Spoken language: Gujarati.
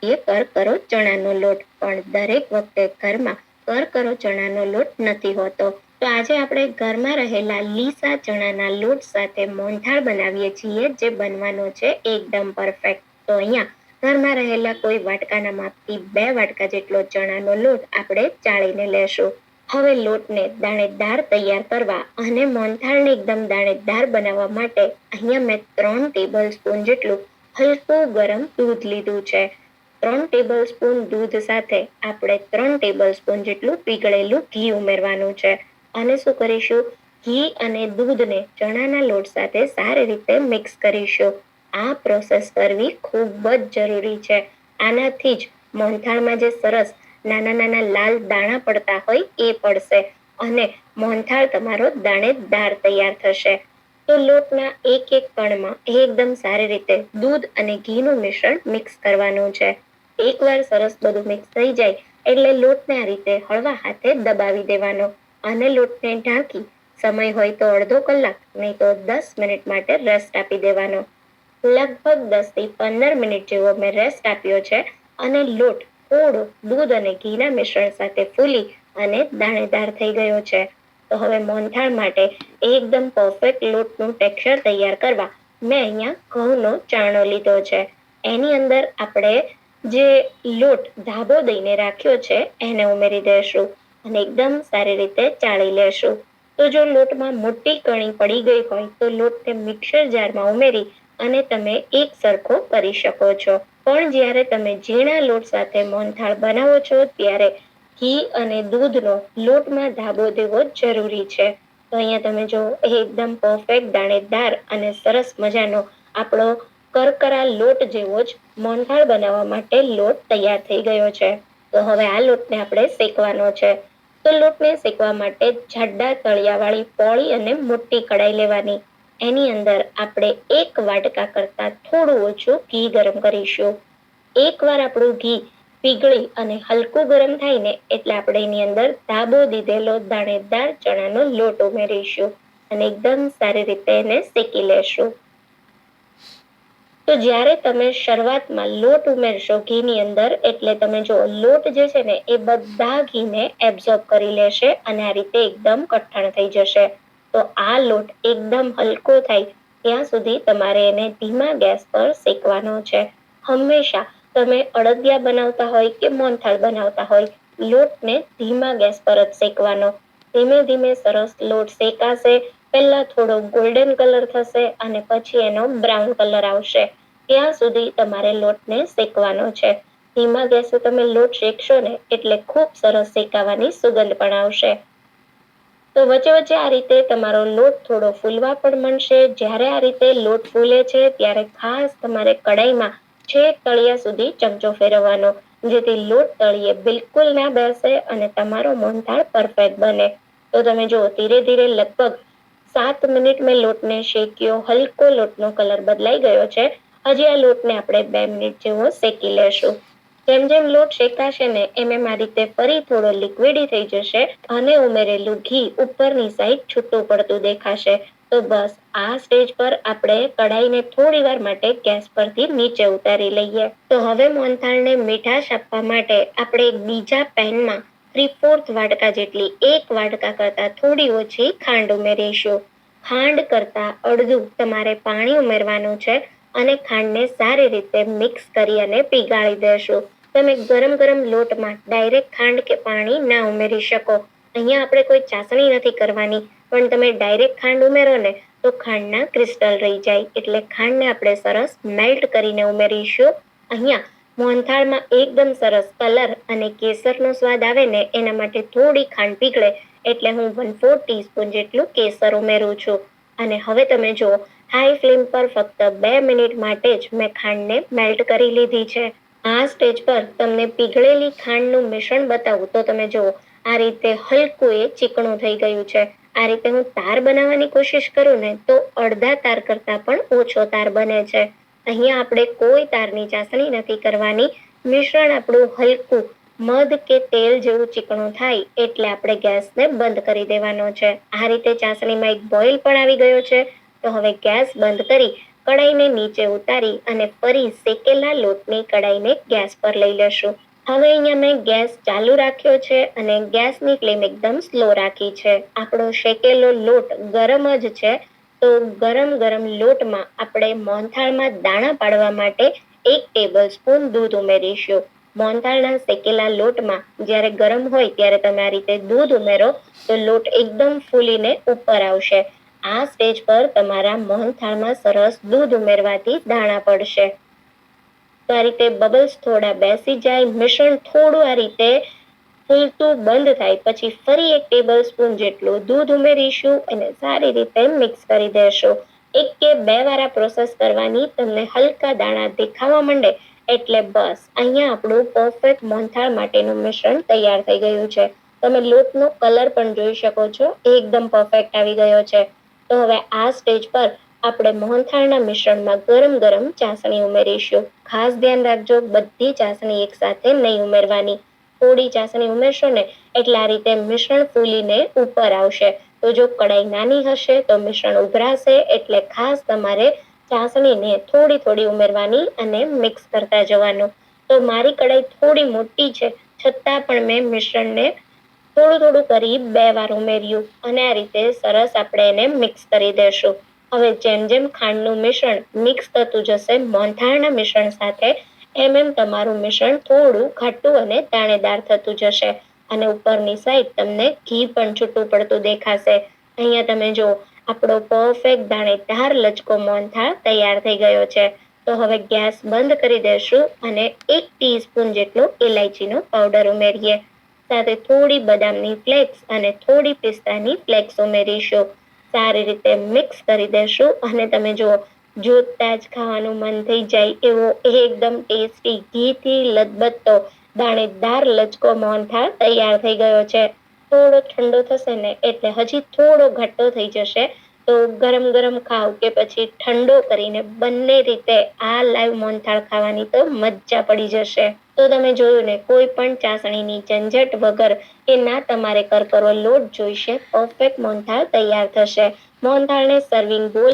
શકીએ કરકરો ચણાનો લોટ, પણ દરેક વખતે ઘરમાં કરકરો ચણાનો લોટ નથી હોતો. તો આજે આપણે ઘરમાં રહેલા લીસા ચણાના લોટ સાથે મોહનથાળ બનાવીએ છીએ, જે બનવાનો છે એકદમ પરફેક્ટ. તો અહીંયા ઘરમાં રહેલા કોઈ વાટકાના માપથી 2 વાટકા જેટલો ચણાનો લોટ આપણે ચાળીને લેશું. હવે લોટને દાણેદાર તૈયાર કરવા અને મોહનથાળને એકદમ દાણેદાર બનાવવા માટે અહીંયા મેં 3 ટેબલ સ્પૂન જેટલું હલકું ગરમ દૂધ લીધું છે. 3 ટેબલ સ્પૂન દૂધ સાથે આપણે 3 ટેબલ સ્પૂન જેટલું પીગળેલું ઘી ઉમેરવાનું છે. અને શું કરીશું, ઘી અને દૂધને ચણાના લોટ સાથે સારી રીતે મિક્સ કરીશું. આ પ્રોસેસ કરવી ખૂબ જ જરૂરી છે. આનાથી જ મોહનથાળમાં જે સરસ નાના નાના લાલ દાણા પડતા હોય એ પડશે અને મોહનથાળ તમારો દાણેદાર તૈયાર થશે. તો લોટના એક એક કણમાં એકદમ સારી રીતે દૂધ અને ઘીનું મિશ્રણ મિક્સ કરવાનું છે. એકવાર સરસ બધું મિક્સ થઈ જાય એટલે લોટને આ રીતે હળવા હાથે દબાવી દેવાનો અને લોટને ઢાંકી સમય હોય તો અડધો કલાક, નહીં તો 10 મિનિટ માટે રેસ્ટ આપી દેવાનો. લગભગ 10 થી 15 મિનિટ જેવો મેં રેસ્ટ આપ્યો છે અને લોટ થોડો દૂધ અને ઘીના મિશ્રણ સાથે ફૂલી અને દાણેદાર થઈ ગયો છે. તો હવે મોહનથાળ માટે એકદમ પરફેક્ટ લોટનું ટેક્સચર તૈયાર કરવા મેં અહીંયા ઘઉંનો ચાણો લીધો છે. એની અંદર આપણે જે લોટ ધાબો દઈને રાખ્યો છે એને ઉમેરી દઈશું અને એકદમ સારી રીતે ચાળી લેશું. તો જો લોટમાં મોટી કણી પડી ગઈ હોય તો લોટને મિક્સર જારમાં ઉમેરી અને તમે એક સરખો કરી શકો છો. પણ જ્યારે તમે ઝીણા લોટ સાથે મોહનથાળ બનાવો છો ત્યારે ઘી અને દૂધનો લોટમાં ધાબો દેવો જરૂરી છે. તો અહીંયા તમે જો એકદમ પરફેક્ટ દાણેદાર અને સરસ મજાનો આપણો કરકરા લોટ જેવો જ મોહનથાળ બનાવવા માટે લોટ તૈયાર થઈ ગયો છે. તો હવે આ લોટને આપણે શેકવાનો છે. તો લોટને શેકવા માટે જાડા તળિયાવાળી પોળી અને મોટી કડાઈ લેવાની. એની અંદર આપણે 1 વાટકા કરતા થોડું ઓછું ઘી ગરમ કરીશું. એકવાર આપણું ઘી પીગળી અને હલકું ગરમ થાય ને એટલે આપણે એની અંદર ધાબો દીધેલો દાણેદાર ચણાનો લોટ ઉમેરીશું અને એકદમ સારી રીતે એને શેકી લેશું. તો જ્યારે તમે શરૂઆતમાં લોટ ઉમેરશો ઘીની અંદર એટલે તમે જો લોટ જે છે ને એ બધા ઘીને એબ્ઝોર્બ કરી લેશે અને આ રીતે એકદમ કઠણ થઈ જશે. તો આ લોટ એકદમ હલકો થાય ત્યાં સુધી તમારે એને ધીમા ગેસ પર શેકવાનો છે. હંમેશા તમે અડદિયા બનાવતા હોય કે મોહનથાળ બનાવતા હોય, લોટને ધીમા ગેસ પર જ શેકવાનો. ધીમે ધીમે સરસ લોટ શેકાશે. પહેલા થોડો ગોલ્ડન કલર થશે અને પછી એનો બ્રાઉન કલર આવશે. ત્યાં સુધી તમારે લોટને શેકવાનો છે. ધીમા ગેસે તમે લોટ શેકશો ને એટલે ખૂબ સરસ શેકાવાની સુગંધ પણ આવશે. તો વચ્ચે વચ્ચે આ રીતે તમારો લોટ થોડો ફૂલવા પણ માંડશે. જ્યારે આ રીતે લોટ ફૂલે છે ત્યારે ખાસ તમારે કડાઈમાં છેક તળિયા સુધી ચમચો ફેરવવાનો, જેથી લોટ તળિયે બિલકુલ ના બેસે અને તમારો મોહનથાળ પરફેક્ટ બને. તો તમે જો ધીરે ધીરે લગભગ 7 મિનિટ મેં લોટને શેક્યો. હલકો લોટનો કલર બદલાઈ ગયો છે. હજી આ લોટને આપણે 2 મિનિટ જેવો શેકી લેશું. જેમ જેમ લોટ શેકાશે ને એમ એમ આ રીતે ફરી થોડો લિક્વિડી થઈ જશે અને ઉમેરેલું ઘી ઉપરની સાઈડ છૂટું પડતું દેખાશે. તો બસ આ સ્ટેજ પર આપણે કડાઈને થોડી વાર માટે ગેસ પરથી નીચે ઉતારી લઈએ. તો હવે મોહનથાળને મીઠાશ આપવા માટે આપણે એક બીજા પેનમાં 3/4 વાટકા જેટલી 1 વાટકા કરતા થોડી ઓછી ખાંડ ઉમેરીશું. ખાંડ કરતા અડધું તમારે પાણી ઉમેરવાનું છે અને ખાંડને સારી રીતે મિક્સ કરી અને પીગાળી દેશું. તમે ગરમ ગરમ લોટમાં ડાયરેક્ટ ખાંડ કે પાણી ના ઉમેરી શકો. અહીંયા આપણે કોઈ ચાસણી નથી કરવાની, પણ તમે ડાયરેક્ટ ખાંડ ઉમેરો ને તો ખાંડના ક્રિસ્ટલ રહી જાય. એટલે ખાંડને આપણે સરસ મેલ્ટ કરીને ઉમેરીશું. અહીંયા મોહનથાળમાં એકદમ સરસ કલર અને કેસરનો સ્વાદ આવે ને એના માટે થોડી ખાંડ પીગળે એટલે હું 1/4 ટીસ્પૂન જેટલું કેસર ઉમેરું છું. અને હવે તમે જો હાઈ ફ્લેમ પર ફક્ત 2 મિનિટ માટે જ મેં ખાંડને મેલ્ટ કરી લીધી છે. આ સ્ટેજ પર તમને પીગળેલી ખાંડનું મિશ્રણ બતાવું તો તમે જુઓ આ રીતે હલકું એ ચીકણું થઈ ગયું છે. આ રીતે હું તાર બનાવવાની કોશિશ કરું ને તો અડધા તાર કરતા પણ ઓછો તાર બને છે. અહીંયા આપણે કોઈ તારની ચાસણી નથી કરવાની. મિશ્રણ આપણું હલકું મધ કે તેલ જેવું ચીકણું થાય એટલે આપણે ગેસને બંધ કરી દેવાનો છે. આ રીતે ચાસણીમાં એક બોઇલ પણ આવી ગયો છે. તો હવે ગેસ બંધ કરી કડાઈને નીચે ઉતારી અને ફરી શેકેલા લોટની કડાઈને ગેસ પર લઈ લેશું. હવે અહીંયા મેં ગેસ ચાલુ રાખ્યો છે અને ગેસની ફ્લેમ એકદમ સ્લો રાખી છે. આપણો શેકેલો લોટ ગરમ જ છે, તો ગરમ ગરમ લોટમાં આપણે મોહનથાળમાં દાણા પાડવા માટે 1 ટેબલસ્પૂન દૂધ ઉમેરીશું. મોહનથાળના શેકેલા લોટમાં જ્યારે ગરમ હોય ત્યારે તમે આ રીતે દૂધ ઉમેરો તો લોટ એકદમ ફૂલીને ઉપર આવશે. આ સ્ટેજ પર તમારા મોહનથાળમાં સરસ દૂધ ઉમેરવાથી દાણા પડશે. તો આ રીતે બબલ્સ થોડા બેસી જાય, મિશ્રણ થોડું આ રીતે ફૂલતું બંધ થાય પછી ફરી 1 ટેબલસ્પૂન જેટલું દૂધ ઉમેરીશું અને સારી રીતે મિક્સ કરી દેશું. 1 કે 2 વાર આ પ્રોસેસ કરવાની. તમને હલકા દાણા દેખાવા માંડે એટલે બસ અહીંયા આપણું પરફેક્ટ મોહનથાળ માટેનું મિશ્રણ તૈયાર થઈ ગયું છે. તમે લોટનો કલર પણ જોઈ શકો છો, એકદમ પરફેક્ટ આવી ગયો છે. તો હવે આ સ્ટેજ પર આપણે મોહનથાળના મિશ્રણમાં ગરમ ગરમ ચાસણી ઉમેરીશું. ખાસ ધ્યાન રાખજો, બધી ચાસણી એકસાથે નહીં ઉમેરવાની. થોડી ચાસણી ઉમેરશો ને એટલે આ રીતે મિશ્રણ ફૂલીને ઉપર આવશે. તો જો કડાઈ નાની હશે તો મિશ્રણ ઉભરાશે, એટલે ખાસ તમારે ચાસણીને થોડી થોડી ઉમેરવાની અને મિક્સ કરતા જવાનું. તો મારી કડાઈ થોડી મોટી છે, છતાં પણ મેં મિશ્રણને થોડું થોડું કરી 2 વાર ઉમેર્યું અને આ રીતે સરસ આપણે એને મિક્સ કરી દેશું. હવે જેમ જેમ ખાંડનું મિશ્રણ મિક્સ થતું જશે મોહનથાળના મિશ્રણ સાથે, એમ તમારું મિશ્રણ થોડું ઘાટું અને દાણેદાર થતું જશે અને ઉપરની સાઈડ તમને ઘી પણ છૂટું પડતું દેખાશે. અહીંયા તમે જો આપણો પરફેક્ટ દાણેદાર લચકો મોહનથાળ તૈયાર થઈ ગયો છે. તો હવે ગેસ બંધ કરી દેશું અને 1 ટીસ્પૂન જેટલો ઇલાયચીનો પાવડર ઉમેરીએ. સાથે થોડી બદામની ફ્લેક્સ અને થોડી પિસ્તાની ફ્લેક્સ ઉમેરીશું. સારી રીતે મિક્સ કરી દેશું અને તમે જુઓ, જોતા જ ખાવાનું મન થઈ જાય એવો એકદમ ટેસ્ટી ઘીથી લથબથતો દાણેદાર લચકો મોહનથાળ તૈયાર થઈ ગયો છે. થોડો ઠંડો થશે ને એટલે હજી થોડો ઘટ્ટો થઈ જશે. તો ગરમ ગરમ ખાવ કે પછી ઠંડો કરીને બંને રીતે આ લાઈવ મોહનથાળ ખાવાની તો મજા પડી જશે. તો તમે જોયું ને, કોઈ પણ ચાસણીની ઝંઝટ વગર કે ના તમારે કરકરો લોટ જોઈશે, પરફેક્ટ મોહનથાળ તૈયાર થશે. મોહનથાળને સર્વિંગ બોલ